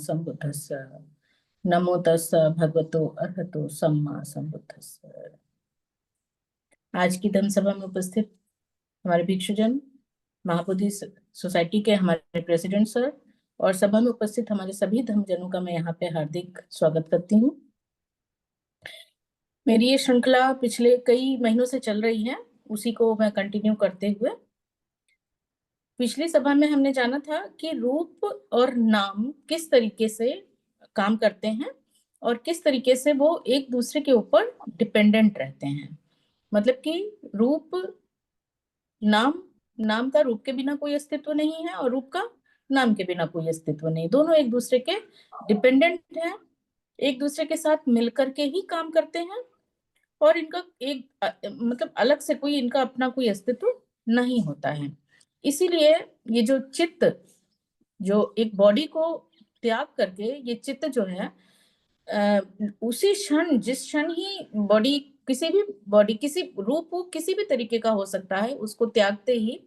संबुद्धस्स। नमो तस्स भगवतो अरहतो सम्मा संबुद्धस्स। आज की धम्म सभा में उपस्थित हमारे भिक्षुजन, महाबोधि सोसाइटी के हमारे प्रेसिडेंट सर और सभा में उपस्थित हमारे सभी धर्मजनों का मैं यहाँ पे हार्दिक स्वागत करती हूँ। मेरी ये श्रृंखला पिछले कई महीनों से चल रही है, उसी को मैं कंटिन्यू करते हुए पिछली सभा में हमने जाना था कि रूप और नाम किस तरीके से काम करते हैं और किस तरीके से वो एक दूसरे के ऊपर डिपेंडेंट रहते हैं। मतलब कि रूप नाम का रूप के बिना कोई अस्तित्व नहीं है और रूप का नाम के बिना कोई अस्तित्व नहीं। दोनों एक दूसरे के डिपेंडेंट हैं, एक दूसरे के साथ मिलकर के ही काम करते हैं और इनका एक मतलब अलग से कोई इनका अपना कोई अस्तित्व नहीं होता है। इसीलिए ये जो चित्त जो एक बॉडी को त्याग करके ये चित्त जो है उसी क्षण जिस क्षण ही बॉडी किसी रूप हो किसी भी तरीके का हो सकता है, उसको त्यागते ही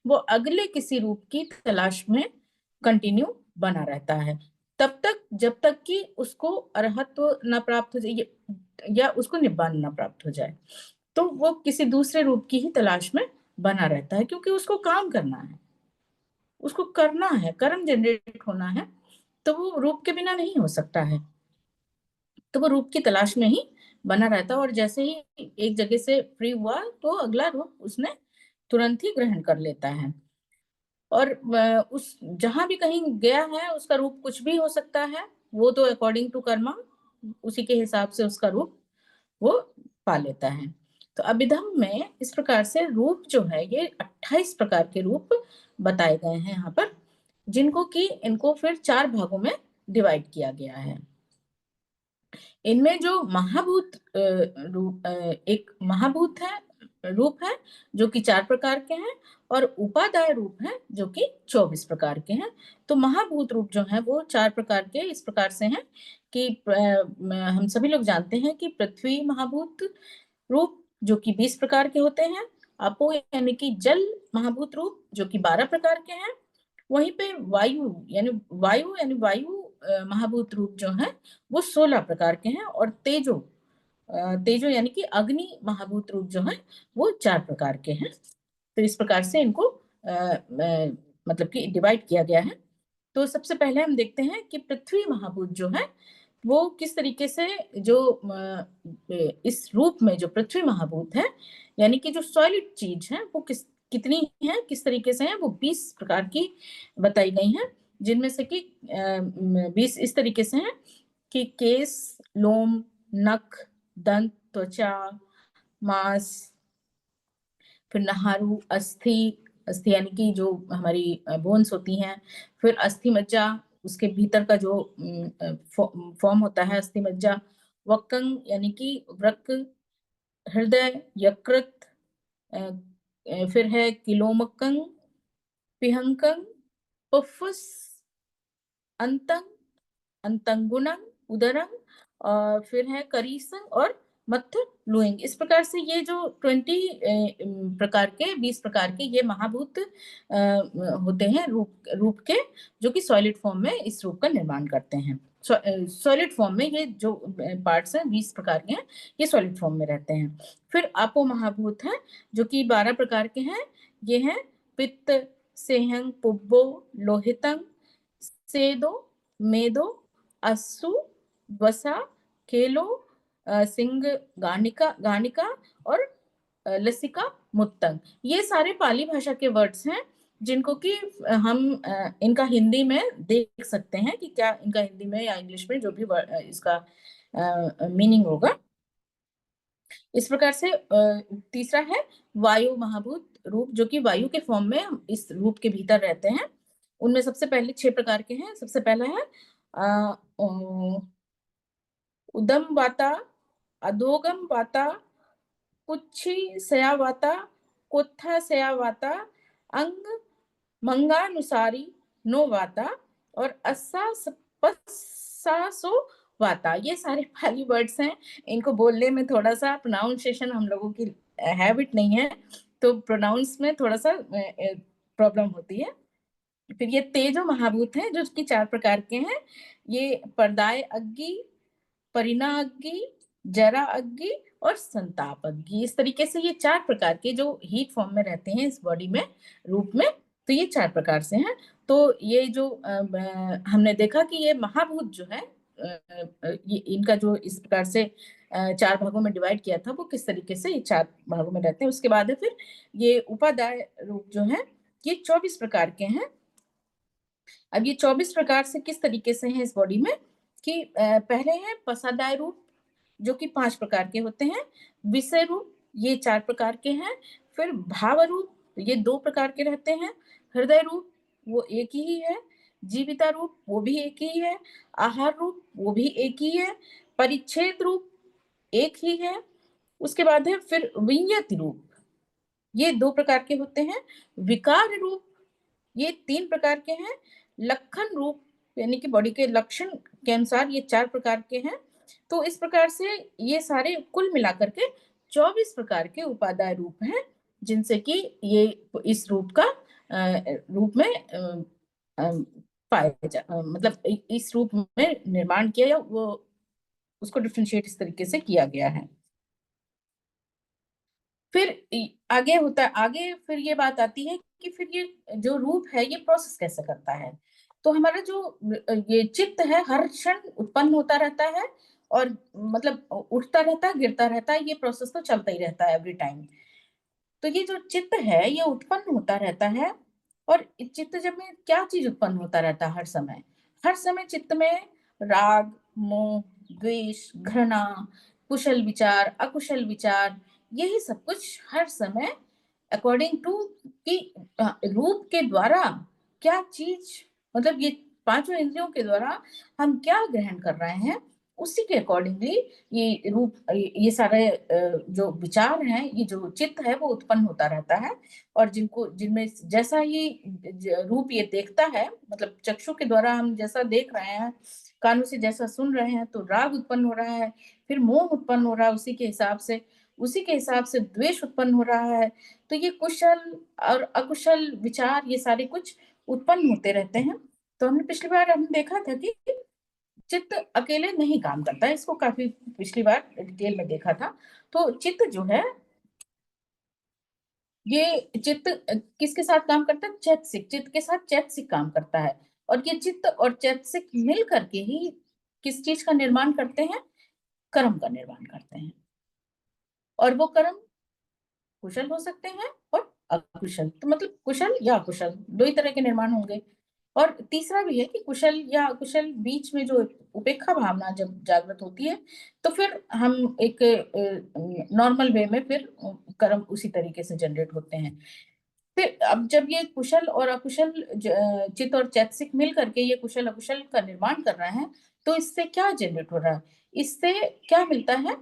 वो अगले किसी रूप की तलाश में कंटिन्यू बना रहता है, तब तक जब तक कि उसको अरहत्व न प्राप्त हो जाए या उसको निब्बान न प्राप्त हो जाए, तो वो किसी दूसरे रूप की ही तलाश में बना रहता है, क्योंकि उसको काम करना है, उसको करना है, कर्म जनरेट होना है, तो वो रूप के बिना नहीं हो सकता है। तो वो रूप की तलाश में ही बना रहता है और जैसे ही एक जगह से फ्री हुआ तो अगला रूप उसने तुरंत ही ग्रहण कर लेता है और उस जहां भी कहीं गया है उसका रूप कुछ भी हो सकता है, वो तो अकॉर्डिंग टू कर्मा उसी के हिसाब से उसका रूप वो पा लेता है। तो अभिधम्म में इस प्रकार से रूप जो है ये 28 प्रकार के रूप बताए गए हैं यहाँ पर, जिनको कि इनको फिर 4 भागों में डिवाइड किया गया है। इनमें जो महाभूत एक महाभूत है रूप है जो कि 4 प्रकार के हैं और उपादाय रूप है जो कि 24 प्रकार के हैं। तो महाभूत रूप जो है वो 4 प्रकार के इस प्रकार से हैं कि हम सभी लोग जानते हैं कि पृथ्वी महाभूत रूप जो कि 20 प्रकार के होते हैं, अपो यानी कि जल महाभूत रूप जो कि 12 प्रकार के हैं, वहीं पे वायु महाभूत रूप जो है वो 16 प्रकार के हैं और तेजो यानी कि अग्नि महाभूत रूप जो है वो 4 प्रकार के हैं। तो इस प्रकार से इनको मतलब कि डिवाइड किया गया है। तो सबसे पहले हम देखते हैं कि पृथ्वी महाभूत जो है वो किस तरीके से जो इस रूप में जो पृथ्वी महाभूत है यानी कि जो सॉलिड चीज है वो कितनी है, किस तरीके से है, वो 20 प्रकार की बताई गई हैं, जिनमें से कि 20 इस तरीके से हैं कि केस, लोम, नख, दंत, त्वचा, मांस, फिर नहारू, अस्थि यानी कि जो हमारी बोन्स होती हैं, फिर अस्थि मज्जा, उसके भीतर का जो फॉर्म होता है अस्थि मज्जा, वक्कंग यानी कि वृक्क, हृदय, यकृत, फिर है किलोमकंग, पिहंकंग, पुफ्फुस, अंतंग, अंतंगुणम, उदरम, और फिर है करीसंग और मत्थ लुइंग। इस प्रकार से ये जो 20 प्रकार के ये महाभूत होते हैं रूप के, जो कि सॉलिड फॉर्म में इस रूप का निर्माण करते हैं। सॉलिड फॉर्म में ये जो पार्ट्स हैं 20 प्रकार के हैं, ये सॉलिड फॉर्म में रहते हैं। फिर आपो महाभूत है जो कि 12 प्रकार के हैं, ये हैं पित्त, सेहंग, पुब्बो, लोहितंग, सेदो, मेदो, अस्सु, वसा, केलो, सिंग, गानिका और लसिका, मुत्तंग। ये सारे पाली भाषा के वर्ड्स हैं जिनको कि हम इनका हिंदी में देख सकते हैं कि क्या इनका हिंदी में या इंग्लिश में जो भी इसका मीनिंग होगा। इस प्रकार से तीसरा है वायु महाभूत रूप जो कि वायु के फॉर्म में इस रूप के भीतर रहते हैं। उनमें सबसे पहले 6 प्रकार के हैं। सबसे पहला है उदम वाता, अधोगम वाता, पुच्छी सयावाता, कोत्था सयावाता, अंग मंगानुसारी नो वाता और अस्सा सपस्सासो वाता। ये सारे पाली वर्ड्स हैं। इनको बोलने में थोड़ा सा प्रोनाउंसिएशन हम लोगों की हैबिट नहीं है, तो प्रोनाउंस में थोड़ा सा प्रॉब्लम होती है। फिर ये तेजो महाभूत हैं जो कि 4 प्रकार के हैं। ये पर्दाय अग्नि, परिणा अग्नि, जरा अग्नि और संताप अग्नि। इस तरीके से ये 4 प्रकार के जो हीट फॉर्म में रहते हैं इस बॉडी में, रूप में, तो ये 4 प्रकार से हैं। तो ये जो हमने देखा कि ये महाभूत जो है, ये इनका जो इस प्रकार से 4 भागों में डिवाइड किया था, वो किस तरीके से ये 4 भागों में रहते हैं। उसके बाद है फिर ये उपादाय रूप जो है, ये 24 प्रकार के हैं। अब ये 24 प्रकार से किस तरीके से हैं इस बॉडी में, कि पहले है पसादाय रूप, जो कि 5 प्रकार के होते हैं। विषय रूप, ये 4 प्रकार के हैं। फिर भाव रूप, ये 2 प्रकार के रहते हैं। हृदय रूप, वो एक ही है। जीविता रूप, वो भी एक ही है। आहार रूप, वो भी एक ही है। परिच्छेद रूप, एक ही है। उसके बाद है फिर विंयति रूप, ये 2 प्रकार के होते हैं। विकार रूप, ये 3 प्रकार के हैं। लक्षण रूप, यानी कि बॉडी के लक्षण के अनुसार ये 4 प्रकार के हैं। तो इस प्रकार से ये सारे कुल मिलाकर के 24 प्रकार के उपादाय रूप हैं, जिनसे कि ये इस रूप का रूप में मतलब इस रूप में निर्माण किया, या वो उसको डिफरेंशिएट इस तरीके से किया गया है। फिर आगे होता है, आगे फिर ये बात आती है कि फिर ये जो रूप है ये प्रोसेस कैसे करता है। तो हमारा जो ये चित्त है हर क्षण उत्पन्न होता रहता है, और मतलब उठता रहता है, गिरता रहता है, ये प्रोसेस तो चलता ही रहता है एवरी टाइम। तो ये जो चित्त है ये उत्पन्न होता रहता है, और चित्त जब में क्या चीज उत्पन्न होता रहता है हर समय चित्त में राग, मोह, द्वेष, घृणा, कुशल विचार, अकुशल विचार, यही सब कुछ हर समय अकॉर्डिंग टू कि रूप के द्वारा क्या चीज, मतलब ये पांचों इंद्रियों के द्वारा हम क्या ग्रहण कर रहे हैं, उसी के अकॉर्डिंगली ये रूप, ये सारे जो विचार हैं, ये जो चित्त है वो उत्पन्न होता रहता है। और जिनको जिनमें जैसा ही रूप ये देखता है, मतलब चक्षु के द्वारा हम जैसा देख रहे हैं, कानों से जैसा सुन रहे हैं, तो राग उत्पन्न हो रहा है, फिर मोह उत्पन्न हो रहा है, उसी के हिसाब से द्वेष उत्पन्न हो रहा है। तो ये कुशल और अकुशल विचार, ये सारे कुछ उत्पन्न होते रहते हैं। तो हमने पिछली बार हमने देखा था कि चित्त अकेले नहीं काम करता है, इसको काफी पिछली बार डिटेल में देखा था। तो चित्त जो है, ये चित्त किसके साथ काम करता है, चैतसिक, चित्त के साथ चैतसिक काम करता है। और ये चित्त और चैतसिक मिल करके ही किस चीज का निर्माण करते हैं, कर्म का निर्माण करते हैं। और वो कर्म कुशल हो सकते हैं और अकुशल, तो मतलब कुशल या अकुशल, दो ही तरह के निर्माण होंगे। और तीसरा भी है कि कुशल या अकुशल बीच में जो उपेक्षा भावना जब जागृत होती है, तो फिर हम एक नॉर्मल वे में फिर कर्म उसी तरीके से जनरेट होते हैं। फिर अब जब ये कुशल और अकुशल चित्त और चैतसिक मिल करके ये कुशल अकुशल का निर्माण कर रहे हैं, तो इससे क्या जनरेट हो रहा है, इससे क्या मिलता है,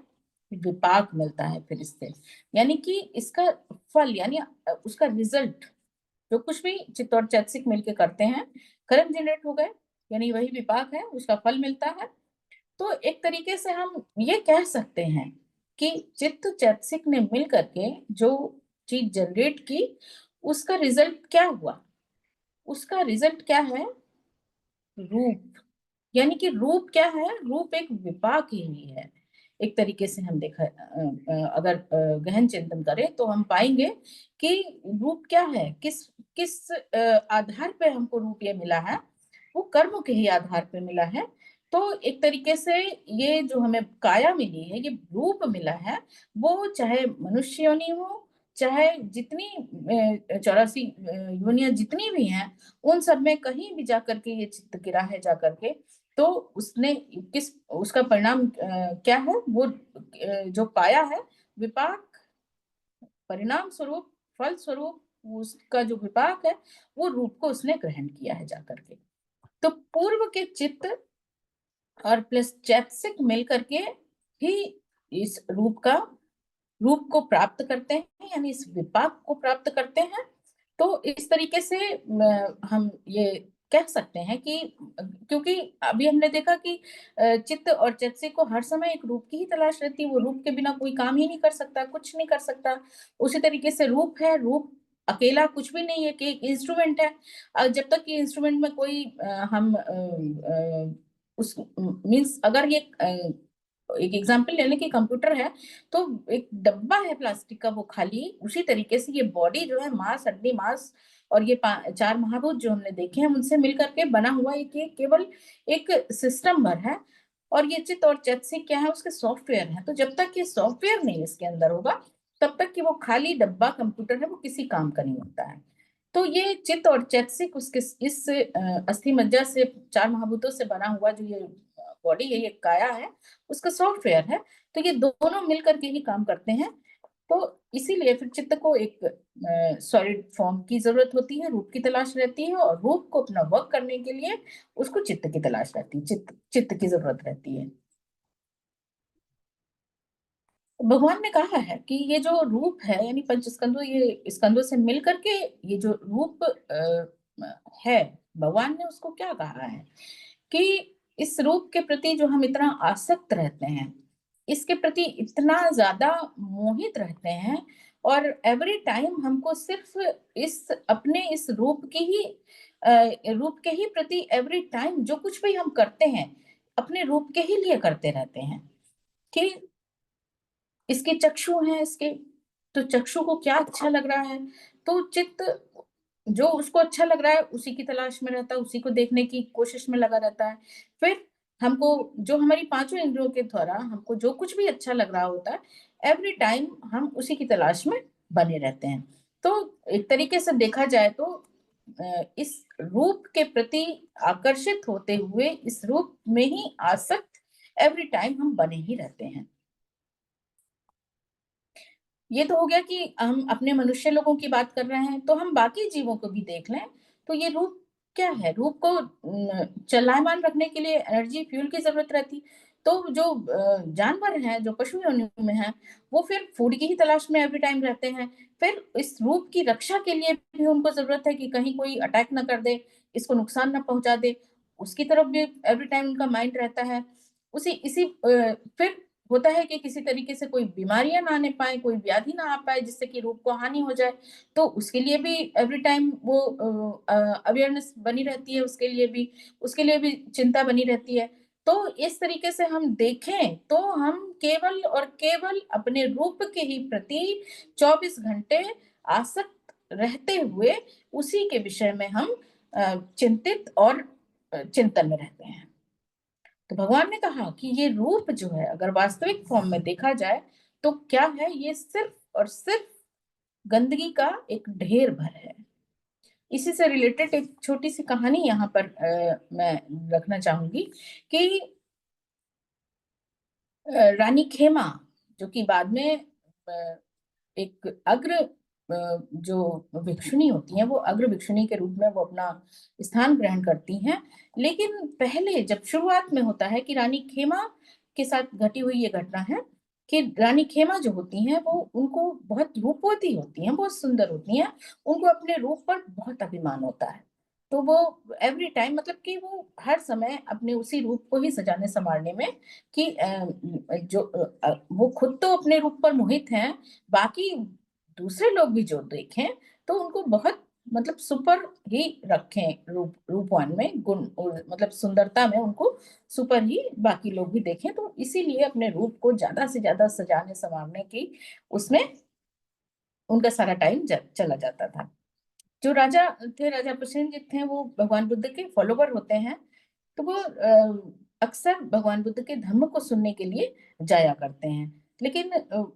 विपाक मिलता है। फिर इससे यानी कि इसका फल, यानी उसका रिजल्ट, जो कुछ भी चित्त और चैतसिक मिलके करते हैं, कर्म जनरेट हो गए, यानी वही विपाक है, उसका फल मिलता है। तो एक तरीके से हम ये कह सकते हैं कि चित्त चैतसिक ने मिल करके जो चीज जनरेट की, उसका रिजल्ट क्या हुआ, उसका रिजल्ट क्या है, रूप। यानी कि रूप क्या है, रूप एक विपाक ही है। एक तरीके से हम देखा, अगर गहन चिंतन करें तो हम पाएंगे कि रूप क्या है, किस किस आधार पे हमको रूप ये मिला है, वो कर्म के ही आधार पे मिला है। तो एक तरीके से ये जो हमें काया मिली है, ये रूप मिला है, वो चाहे मनुष्य योनि हो, चाहे जितनी 84 योनियां जितनी भी हैं, उन सब में कहीं भी जाकर के ये चित्त गिरा है जाकर के, तो उसने किस उसका परिणाम क्या है, वो जो पाया है, विपाक, परिणाम स्वरूप, फल स्वरूप, उसका जो विपाक है, वो रूप को उसने ग्रहण किया है जाकर के। तो पूर्व के चित्त और प्लस चैतसिक मिल करके ही इस रूप को प्राप्त करते हैं, यानी इस विपाक को प्राप्त करते हैं। तो इस तरीके से हम ये कह सकते हैं कि, क्योंकि अभी हमने देखा कि चित्त और चैतसिक को हर समय एक रूप की ही तलाश रहती है, वो रूप के बिना कोई काम ही नहीं कर सकता, कुछ नहीं कर सकता। उसी तरीके से रूप है, रूप अकेला कुछ भी नहीं है, कि एक इंस्ट्रूमेंट है। जब तक ये इंस्ट्रूमेंट में कोई हम उस मीन्स, अगर ये एक एग्जांपल ले लें कि कंप्यूटर है, तो एक डब्बा है प्लास्टिक का, वो खाली उसी तरीके से ये बॉडी जो है, मांस, हड्डी, मांस और ये चार महाभूत जो हमने देखे हैं, उनसे मिलकर के बना हुआ एक, ये केवल एक सिस्टम भर है। और ये चित्त और चैतसिक क्या है, उसके सॉफ्टवेयर है। तो जब तक ये सॉफ्टवेयर नहीं इसके अंदर होगा, तब तक कि वो खाली डब्बा कंप्यूटर है, वो किसी काम का नहीं होता है। तो ये चित्त और चैतसिक उसके इस अस्थि मज्जा से, चार महाभूतों से बना हुआ जो ये बॉडी है, ये काया है, उसका सॉफ्टवेयर है। तो ये दोनों मिलकर के ही काम करते हैं। तो इसीलिए फिर चित्त को एक सॉलिड फॉर्म की जरूरत होती है, रूप की तलाश रहती है, और रूप को अपना वर्क करने के लिए उसको चित्त की तलाश रहती है, चित्त चित्त की जरूरत रहती है। भगवान ने कहा है कि ये जो रूप है, यानी पंच स्कंदों, ये स्कंदों से मिलकर के ये जो रूप है, भगवान ने उसको क्या कहा है कि इस रूप के प्रति जो हम इतना आसक्त रहते हैं, इसके प्रति इतना ज्यादा मोहित रहते हैं, और एवरी टाइम हमको सिर्फ इस अपने इस रूप की ही रूप के ही प्रति एवरी टाइम जो कुछ भी हम करते हैं, अपने रूप के ही लिए करते रहते हैं। कि इसके चक्षु हैं इसके, तो चक्षु को क्या अच्छा लग रहा है, तो चित्त जो उसको अच्छा लग रहा है उसी की तलाश में रहता है, उसी को देखने की कोशिश में लगा रहता है। फिर हमको जो हमारी पांचों इंद्रियों के द्वारा हमको जो कुछ भी अच्छा लग रहा होता है, एवरी टाइम हम उसी की तलाश में बने रहते हैं। तो एक तरीके से देखा जाए तो इस रूप के प्रति आकर्षित होते हुए इस रूप में ही आसक्त एवरी टाइम हम बने ही रहते हैं। ये तो हो गया कि हम अपने मनुष्य लोगों की बात कर रहे हैं, तो हम बाकी जीवों को भी देख लें। तो ये रूप क्या है, रूप को चलायमान रखने के लिए एनर्जी, फ्यूल की जरूरत रहती। तो जो जानवर हैं, जो पशु योनि में हैं, वो फिर फूड की ही तलाश में एवरी टाइम रहते हैं। फिर इस रूप की रक्षा के लिए भी उनको जरूरत है कि कहीं कोई अटैक ना कर दे, इसको नुकसान ना पहुंचा दे, उसकी तरफ भी एवरी टाइम उनका माइंड रहता है। उसी इसी फिर होता है कि किसी तरीके से कोई बीमारियां ना आने पाए, कोई व्याधि ना आ पाए जिससे कि रूप को हानि हो जाए, तो उसके लिए भी एवरी टाइम वो अवेयरनेस बनी रहती है, उसके लिए भी चिंता बनी रहती है। तो इस तरीके से हम देखें तो हम केवल और केवल अपने रूप के ही प्रति 24 घंटे आसक्त रहते हुए उसी के विषय में हम चिंतित और चिंतन में रहते हैं। तो भगवान ने कहा कि ये रूप जो है, अगर वास्तविक फॉर्म में देखा जाए तो क्या है, ये सिर्फ और सिर्फ गंदगी का एक ढेर भर है। इसी से रिलेटेड एक छोटी सी कहानी यहाँ पर मैं रखना चाहूंगी कि रानी खेमा, जो कि बाद में एक अग्र जो भिक्षुणी होती हैं, वो अग्र भिक्षुणी के रूप में वो अपना स्थान ग्रहण करती हैं। लेकिन पहले जब शुरुआत में होता है कि रानी खेमा के साथ घटी हुई ये घटना है कि रानी खेमा जो होती हैं, वो उनको बहुत रूपवती होती हैं, बहुत सुंदर होती हैं, उनको अपने रूप पर बहुत अभिमान होता है। तो वो एवरी टाइम, मतलब कि वो हर समय अपने उसी रूप को ही सजाने संवारने में, कि वो खुद तो अपने रूप पर मोहित हैं, बाकी दूसरे लोग भी जो देखें तो उनको बहुत, मतलब सुपर ही रखें, रूपवान में, गुण और मतलब सुंदरता में उनको सुपर ही बाकी लोग भी देखें। तो इसीलिए अपने रूप को ज्यादा से ज्यादा सजाने संवारने की उसमें उनका सारा टाइम चला जाता था। जो राजा थे, राजा प्रसेनजीत थे, वो भगवान बुद्ध के फॉलोवर होते हैं। तो वो अक्सर भगवान बुद्ध के धम्म को सुनने के लिए जाया करते हैं। लेकिन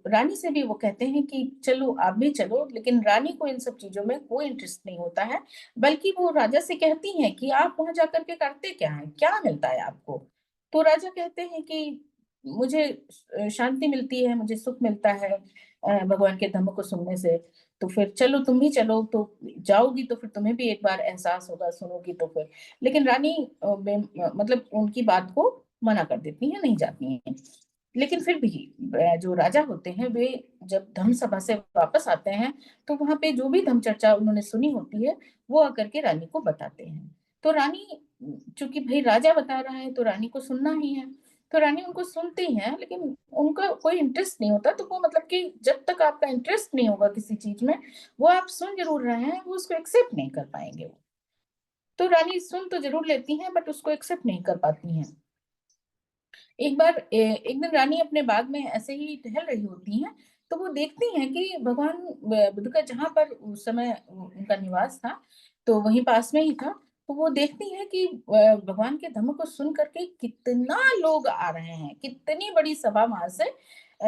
रानी से भी वो कहते हैं कि चलो आप भी चलो, लेकिन रानी को इन सब चीजों में कोई इंटरेस्ट नहीं होता है। बल्कि वो राजा से कहती हैं कि आप वहां जाकर के करते क्या है, क्या मिलता है आपको। तो राजा कहते हैं कि मुझे शांति मिलती है, मुझे सुख मिलता है भगवान के धम्म को सुनने से। तो फिर चलो, तुम भी चलो, तो जाओगी तो फिर तुम्हें भी एक बार एहसास होगा, सुनोगी तो फिर। लेकिन रानी मतलब उनकी बात को मना कर देती है, नहीं जाती हैं। लेकिन फिर भी जो राजा होते हैं, वे जब धम्म सभा से वापस आते हैं, तो वहां पे जो भी धम्म चर्चा उन्होंने सुनी होती है, वो आकर के रानी को बताते हैं। तो रानी, चूंकि भाई राजा बता रहा है तो रानी को सुनना ही है। तो रानी उनको सुनती है, लेकिन उनका कोई इंटरेस्ट नहीं होता। तो वो मतलब कि जब तक आपका इंटरेस्ट नहीं होगा किसी चीज में, वो आप सुन जरूर रहे हैं, वो उसको एक्सेप्ट नहीं कर पाएंगे वो। तो रानी सुन तो जरूर लेती हैं, बट उसको एक्सेप्ट नहीं कर पाती हैं। एक बार एक दिन रानी अपने बाग में ऐसे ही टहल रही होती हैं, तो वो देखती हैं कि भगवान बुद्ध का जहाँ पर उस समय उनका निवास था, तो वहीं पास में ही था। तो वो देखती हैं कि भगवान के धम्म को सुन करके कितना लोग आ रहे हैं, कितनी बड़ी सभा वहां से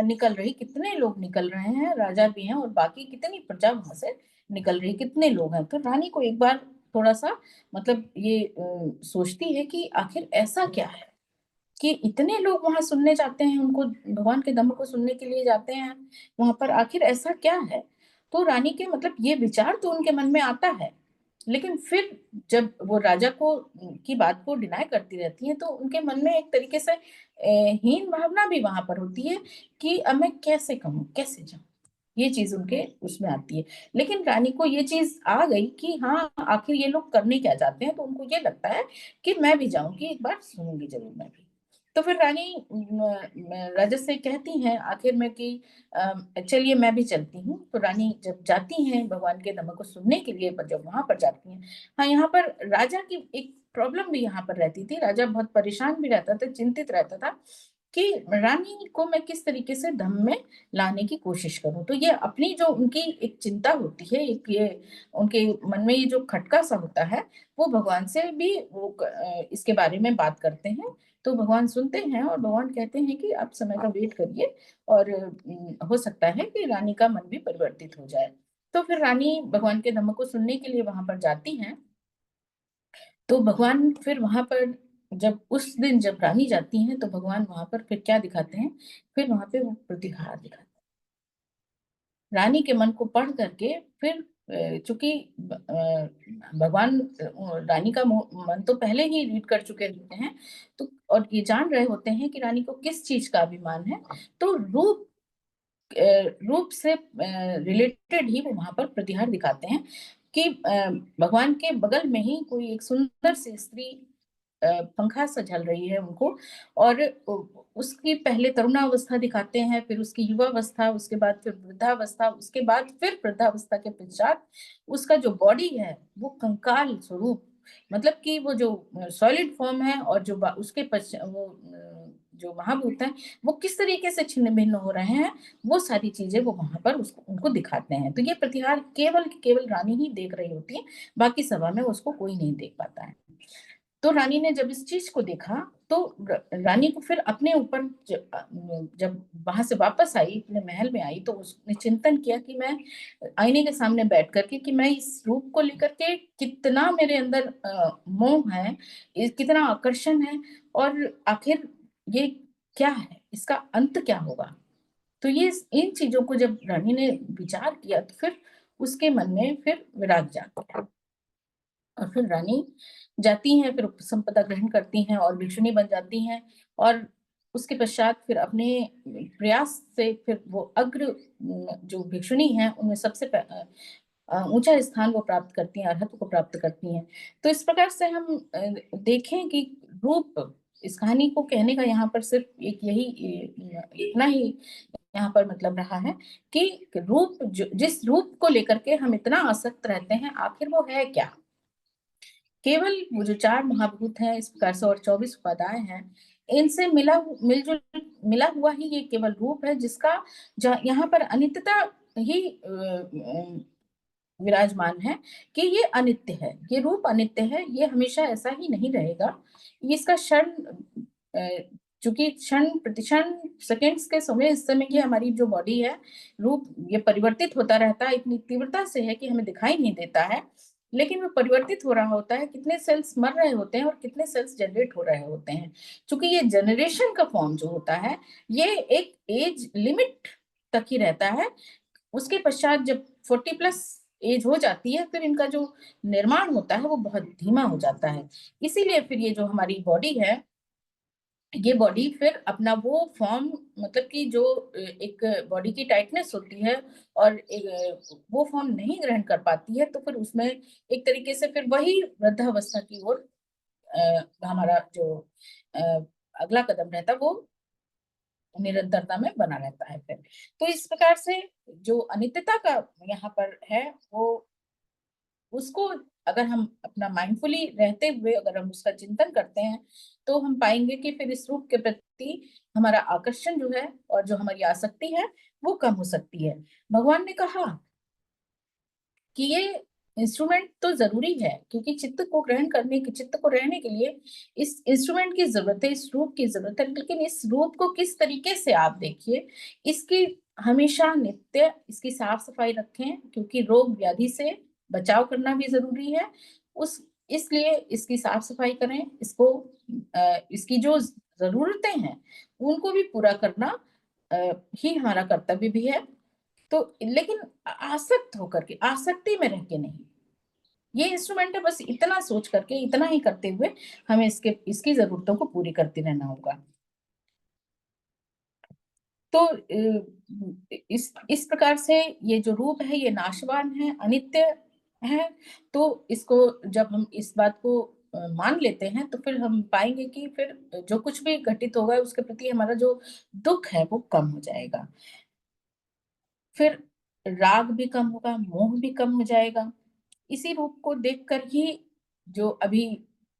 निकल रही, कितने लोग निकल रहे हैं, राजा भी हैं और बाकी कितनी प्रजा वहां से निकल रही, कितने लोग हैं। तो रानी को एक बार थोड़ा सा मतलब ये सोचती है कि आखिर ऐसा क्या है कि इतने लोग वहां सुनने जाते हैं, उनको भगवान के धम्म को सुनने के लिए जाते हैं वहां पर, आखिर ऐसा क्या है। तो रानी के मतलब ये विचार तो उनके मन में आता है, लेकिन फिर जब वो राजा को की बात को डिनाई करती रहती है, तो उनके मन में एक तरीके से हीन भावना भी वहां पर होती है कि अब मैं कैसे कहूँ, कैसे जाऊं, ये चीज उनके उसमें आती है। लेकिन रानी को ये चीज आ गई कि हाँ आखिर ये लोग करने क्या चाहते हैं, तो उनको ये लगता है कि मैं भी जाऊंगी, एक बार सुनूंगी जरूर मैं भी। तो फिर रानी राजा से कहती हैं आखिर में कि चलिए मैं भी चलती हूँ। तो रानी जब जाती हैं भगवान के धम्म को सुनने के लिए, पर जब वहां पर जाती हैं, हाँ यहाँ पर राजा की एक प्रॉब्लम भी यहाँ पर रहती थी। राजा बहुत परेशान भी रहता था, चिंतित रहता था कि रानी को मैं किस तरीके से धम्म में लाने की कोशिश करूं। तो ये अपनी जो उनकी एक चिंता होती है, एक ये उनके मन में ये जो खटका सा होता है, वो भगवान से भी वो इसके बारे में बात करते हैं। तो भगवान सुनते हैं और भगवान कहते हैं कि आप समय का वेट करिए, और हो सकता है कि रानी का मन भी परिवर्तित हो जाए। तो फिर रानी भगवान के धम्म को सुनने के लिए वहां पर जाती हैं। तो भगवान फिर वहां पर, जब उस दिन जब रानी जाती हैं, तो भगवान वहां पर फिर क्या दिखाते हैं, फिर वहां पे वो प्रतिहार दिखाते हैं रानी के मन को पढ़ करके। फिर चूंकि भगवान रानी का मन तो पहले ही रीड कर चुके होते हैं, तो और ये जान रहे होते हैं कि रानी को किस चीज का अभिमान है। तो रूप से रिलेटेड ही वो वहां पर प्रतिहार दिखाते हैं कि भगवान के बगल में ही कोई एक सुंदर सी स्त्री पंखा सा झल रही है उनको, और उसकी पहले तरुणावस्था दिखाते हैं, फिर उसकी युवावस्था, उसके बाद फिर वृद्धावस्था, उसके बाद फिर वृद्धावस्था के पश्चात उसका जो बॉडी है वो कंकाल स्वरूप, मतलब कि वो जो सॉलिड फॉर्म है, और जो उसके पश्चात वो जो महाभूत है वो किस तरीके से छिन्न भिन्न हो रहे हैं, वो सारी चीजें वो वहां पर उसको उनको दिखाते हैं। तो ये प्रतिहार केवल केवल रानी ही देख रही होती है, बाकी सभा में उसको कोई नहीं देख पाता है। तो रानी ने जब इस चीज को देखा, तो रानी को फिर अपने ऊपर जब वहां से वापस आई, अपने महल में आई, तो उसने चिंतन किया कि मैं आईने के सामने बैठ करके कि मैं इस रूप को लेकर के कितना मेरे अंदर मोह है, कितना आकर्षण है, और आखिर ये क्या है, इसका अंत क्या होगा। तो ये इन चीजों को जब रानी ने विचार किया, तो फिर उसके मन में फिर विराग जाग गया, और फिर रानी जाती हैं, फिर संपदा ग्रहण करती हैं और भिक्षुणी बन जाती हैं। और उसके पश्चात फिर अपने प्रयास से फिर वो अग्र जो भिक्षुणी हैं उनमें सबसे ऊंचा स्थान वो प्राप्त करती हैं, अर्हत को प्राप्त करती हैं। तो इस प्रकार से हम देखें कि रूप, इस कहानी को कहने का यहाँ पर सिर्फ एक यही इतना ही यहाँ पर मतलब रहा है कि रूप, जिस रूप को लेकर के हम इतना आसक्त रहते हैं, आखिर वो है क्या। केवल वो जो चार महाभूत हैं इस प्रकार से, और 24 उपादाय हैं, इनसे मिलजुल मिला हुआ ही ये केवल रूप है, जिसका यहाँ पर अनित्यता ही विराजमान है, कि ये अनित्य है, ये रूप अनित्य है, ये हमेशा ऐसा ही नहीं रहेगा। इसका क्षण चूंकि क्षण प्रतिक्षण सेकेंड्स के समय हिस्से में ये हमारी जो बॉडी है, रूप ये परिवर्तित होता रहता है, इतनी तीव्रता से है कि हमें दिखाई नहीं देता है। लेकिन वो परिवर्तित हो रहा होता है, कितने सेल्स मर रहे होते हैं और कितने सेल्स जनरेट हो रहे होते हैं। क्योंकि ये जनरेशन का फॉर्म जो होता है, ये एक एज लिमिट तक ही रहता है। उसके पश्चात जब 40+ एज हो जाती है, फिर इनका जो निर्माण होता है वो बहुत धीमा हो जाता है। इसीलिए फिर ये जो हमारी बॉडी है, ये बॉडी फिर अपना वो फॉर्म, मतलब कि जो एक बॉडी की टाइटनेस होती है, और वो फॉर्म नहीं ग्रहण कर पाती है, तो फिर उसमें एक तरीके से फिर वही वृद्धावस्था की ओर हमारा जो अगला कदम रहता है वो निरंतरता में बना रहता है फिर। तो इस प्रकार से जो अनित्यता का यहाँ पर है वो, उसको अगर हम अपना माइंडफुली रहते हुए अगर हम उसका चिंतन करते हैं, तो हम पाएंगे कि फिर इस रूप के प्रति हमारा आकर्षण जो है और जो हमारी आसक्ति है वो कम हो सकती है। भगवान ने कहा कि ये इंस्ट्रूमेंट तो जरूरी है, क्योंकि चित्त को ग्रहण करने के, चित्त को रहने के लिए इस इंस्ट्रूमेंट की जरूरत है, इस रूप की जरूरत है। लेकिन इस रूप को किस तरीके से आप देखिए, इसकी हमेशा नित्य इसकी साफ सफाई रखें, क्योंकि रोग व्याधि से बचाव करना भी जरूरी है। उस इसलिए इसकी साफ सफाई करें, इसको इसकी जो जरूरतें हैं उनको भी पूरा करना ही हमारा कर्तव्य भी है। तो लेकिन आसक्त होकर के, आसक्ति में रह के नहीं, ये इंस्ट्रूमेंट है, बस इतना सोच करके, इतना ही करते हुए हमें इसकी जरूरतों को पूरी करते रहना होगा। तो इस प्रकार से ये जो रूप है ये नाशवान है, अनित्य है। तो इसको जब हम इस बात को मान लेते हैं, तो फिर हम पाएंगे कि फिर जो कुछ भी घटित होगा उसके प्रति हमारा जो दुख है वो कम हो जाएगा। फिर राग भी कम होगा, मोह भी कम हो जाएगा। इसी रूप को देखकर ही जो अभी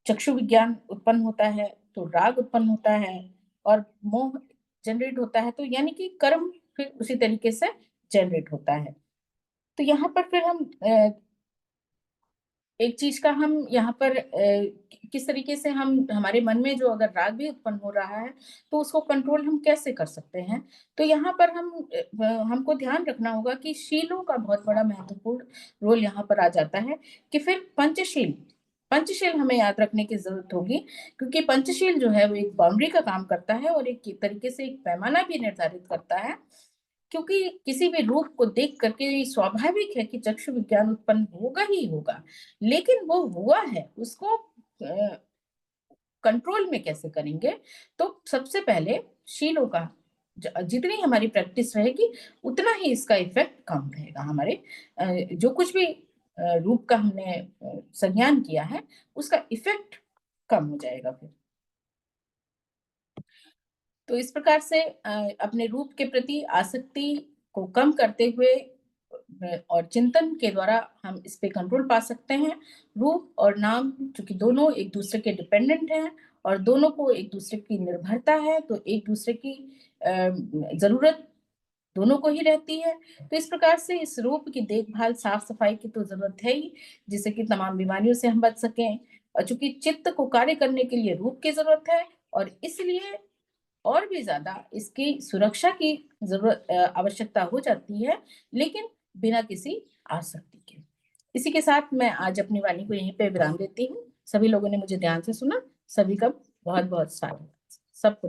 चक्षु विज्ञान उत्पन्न होता है, तो राग उत्पन्न होता है और मोह जनरेट होता है, तो यानी कि कर्म फिर उसी तरीके से जनरेट होता है। तो यहाँ पर फिर हम एक चीज का हम यहाँ पर किस तरीके से हम हमारे मन में जो अगर राग भी उत्पन्न हो रहा है तो उसको कंट्रोल हम कैसे कर सकते हैं। तो यहाँ पर हमको ध्यान रखना होगा कि शीलों का बहुत बड़ा महत्वपूर्ण रोल यहाँ पर आ जाता है। कि फिर पंचशील, पंचशील हमें याद रखने की जरूरत होगी, क्योंकि पंचशील जो है वो एक बाउंड्री का काम करता है और एक तरीके से एक पैमाना भी निर्धारित करता है। क्योंकि किसी भी रूप को देख करके स्वाभाविक है कि चक्षु विज्ञान उत्पन्न होगा ही होगा, लेकिन वो हुआ है उसको कंट्रोल में कैसे करेंगे। तो सबसे पहले शीलों का जितनी हमारी प्रैक्टिस रहेगी उतना ही इसका इफेक्ट कम रहेगा। हमारे जो कुछ भी रूप का हमने संज्ञान किया है उसका इफेक्ट कम हो जाएगा फिर। तो इस प्रकार से अपने रूप के प्रति आसक्ति को कम करते हुए और चिंतन के द्वारा हम इस पे कंट्रोल पा सकते हैं। रूप और नाम चूंकि दोनों एक दूसरे के डिपेंडेंट हैं और दोनों को एक दूसरे की निर्भरता है, तो एक दूसरे की जरूरत दोनों को ही रहती है। तो इस प्रकार से इस रूप की देखभाल, साफ सफाई की तो जरूरत है ही, जिससे कि तमाम बीमारियों से हम बच सकें। और चूंकि चित्त को कार्य करने के लिए रूप की जरूरत है, और इसलिए और भी ज्यादा इसकी सुरक्षा की जरूरत आवश्यकता हो जाती है, लेकिन बिना किसी आसक्ति के। इसी के साथ मैं आज अपनी वाणी को यहीं पे विराम देती हूँ। सभी लोगों ने मुझे ध्यान से सुना, सभी का बहुत बहुत स्वागत। सबको